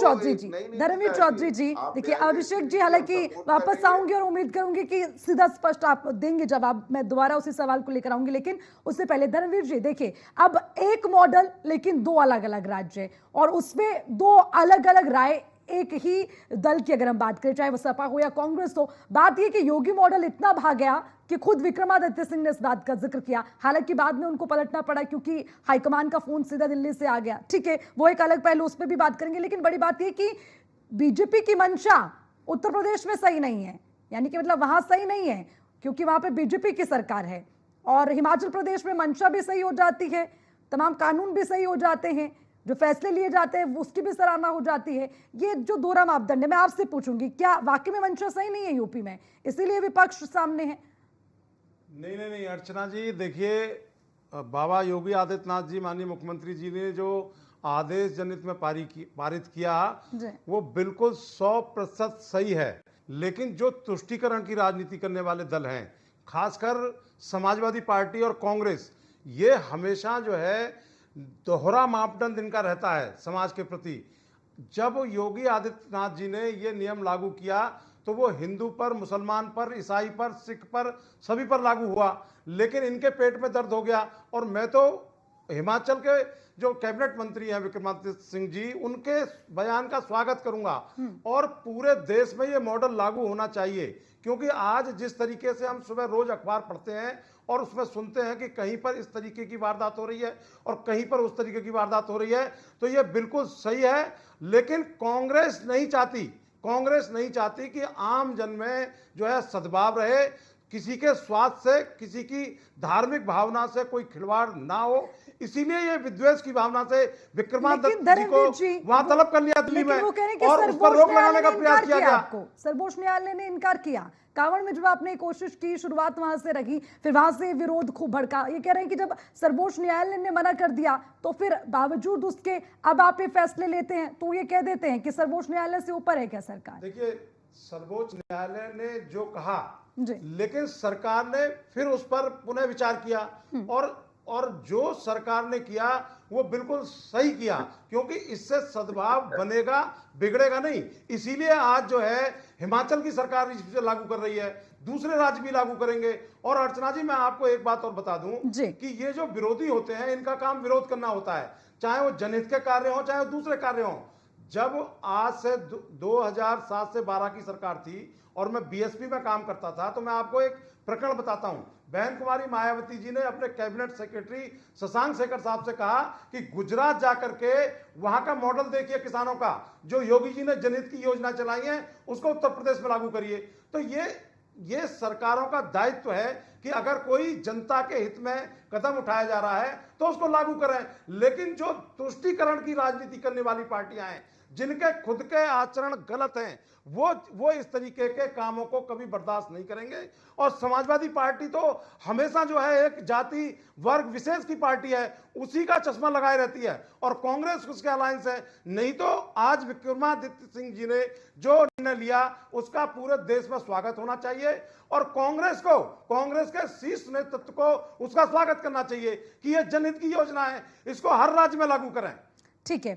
चौधरी जी, धर्मवीर चौधरी जी, देखिए अभिषेक जी हालांकि वापस आऊंगी और उम्मीद करूंगी कि सीधा स्पष्ट आप देंगे जवाब, मैं दोबारा उसी सवाल को लेकर आऊंगी, लेकिन उससे पहले धर्मवीर जी देखिए, अब एक मॉडल लेकिन दो अलग अलग राज्य और उसमें दो अलग अलग राय एक ही दल की अगर हम बात करें, चाहे वो सपा हो या कांग्रेस हो। बात यह कि योगी मॉडल इतना भाग गया कि खुद विक्रमादित्य सिंह ने इस बात का जिक्र किया, हालांकि बाद में उनको पलटना पड़ा क्योंकि हाईकमान का फोन सीधा दिल्ली से आ गया। ठीक है, वो एक अलग पहलू, उस पर भी बात करेंगे, लेकिन बड़ी बात यह कि बीजेपी की मंशा उत्तर प्रदेश में सही नहीं है, यानी कि मतलब वहां सही नहीं है क्योंकि वहां पे बीजेपी की सरकार है, और हिमाचल प्रदेश में मंशा भी सही हो जाती है, तमाम कानून भी सही हो जाते हैं, जो फैसले लिए जाते हैं उसकी भी सराहना हो जाती है। ये जो दोहरा मापदंड है, मैं आपसे पूछूंगी क्या वाकई में मंशा सही नहीं है यूपी में, इसीलिए विपक्ष सामने है? नहीं अर्चना जी, देखिए बाबा योगी आदित्यनाथ जी, माननीय मुख्यमंत्री जी ने जो आदेश जनहित में पारित किया वो बिल्कुल 100% सही है। लेकिन जो तुष्टीकरण की राजनीति करने वाले दल हैं, खासकर समाजवादी पार्टी और कांग्रेस, ये हमेशा जो है दोहरा मापदंड इनका रहता है समाज के प्रति। जब योगी आदित्यनाथ जी ने ये नियम लागू किया तो वो हिंदू पर, मुसलमान पर, ईसाई पर, सिख पर, सभी पर लागू हुआ, लेकिन इनके पेट में दर्द हो गया। और मैं तो हिमाचल के जो कैबिनेट मंत्री हैं विक्रमादित्य सिंह जी, उनके बयान का स्वागत करूंगा और पूरे देश में ये मॉडल लागू होना चाहिए, क्योंकि आज जिस तरीके से हम सुबह रोज अखबार पढ़ते हैं और उसमें सुनते हैं कि कहीं पर इस तरीके की वारदात हो रही है और कहीं पर उस तरीके की वारदात हो रही है, तो ये बिल्कुल सही है। लेकिन कांग्रेस नहीं चाहती कि आम जन में जो है सद्भाव रहे, किसी के स्वार्थ से, किसी की धार्मिक भावना से कोई खिलवाड़ ना हो, इसीलिए ये विद्वेष की भावना से विक्रमादित्य जी को वहां तलब कर लिया दिल्ली में और उस पर रोक लगाने का प्रयास किया गया। सर्वोच्च न्यायालय ने इनकार किया, कांवड़ में जब आपने कोशिश की, शुरुआत वहां से रही, फिर वहां से विरोध खूब भड़का। ये कह रहे हैं कि जब सर्वोच्च न्यायालय ने मना कर दिया तो फिर बावजूद उसके अब आप ये फैसले लेते हैं, तो ये कह देते हैं कि सर्वोच्च न्यायालय से ऊपर है क्या सरकार? देखिए, सर्वोच्च न्यायालय ने जो कहा, लेकिन सरकार ने फिर उस पर पुनः विचार किया और जो सरकार ने किया वो बिल्कुल सही किया, क्योंकि इससे सद्भाव बनेगा, बिगड़ेगा नहीं। इसीलिए आज जो है हिमाचल की सरकार इसे लागू कर रही है, दूसरे राज्य भी लागू करेंगे। और अर्चना जी, मैं आपको एक बात और बता दूं कि ये जो विरोधी होते हैं, इनका काम विरोध करना होता है, चाहे वो जनहित के कार्य हो, चाहे वो दूसरे कार्य हो। जब आज से 2007 से 12 की सरकार थी और मैं बीएसपी में काम करता था, तो मैं आपको एक प्रकरण बताता हूं। बहन कुमारी मायावती जी ने अपने कैबिनेट सेक्रेटरी शशांक शेखर साहब से कहा कि गुजरात जाकर के वहां का मॉडल देखिए किसानों का, जो योगी जी ने जनहित की योजना चलाई है उसको उत्तर प्रदेश में लागू करिए। तो ये सरकारों का दायित्व है कि अगर कोई जनता के हित में कदम उठाया जा रहा है तो उसको लागू करें। लेकिन जो तुष्टीकरण की राजनीति करने वाली पार्टियां हैं, जिनके खुद के आचरण गलत हैं, वो इस तरीके के कामों को कभी बर्दाश्त नहीं करेंगे। और समाजवादी पार्टी तो हमेशा जो है एक जाति वर्ग विशेष की पार्टी है, उसी का चश्मा लगाए रहती है, और कांग्रेस उसके अलायंस है। नहीं तो आज विक्रमादित्य सिंह जी ने जो निर्णय लिया उसका पूरे देश में स्वागत होना चाहिए और कांग्रेस के शीर्ष नेतृत्व को उसका स्वागत करना चाहिए कि यह जनहित की योजना है, इसको हर राज्य में लागू करें। ठीक है,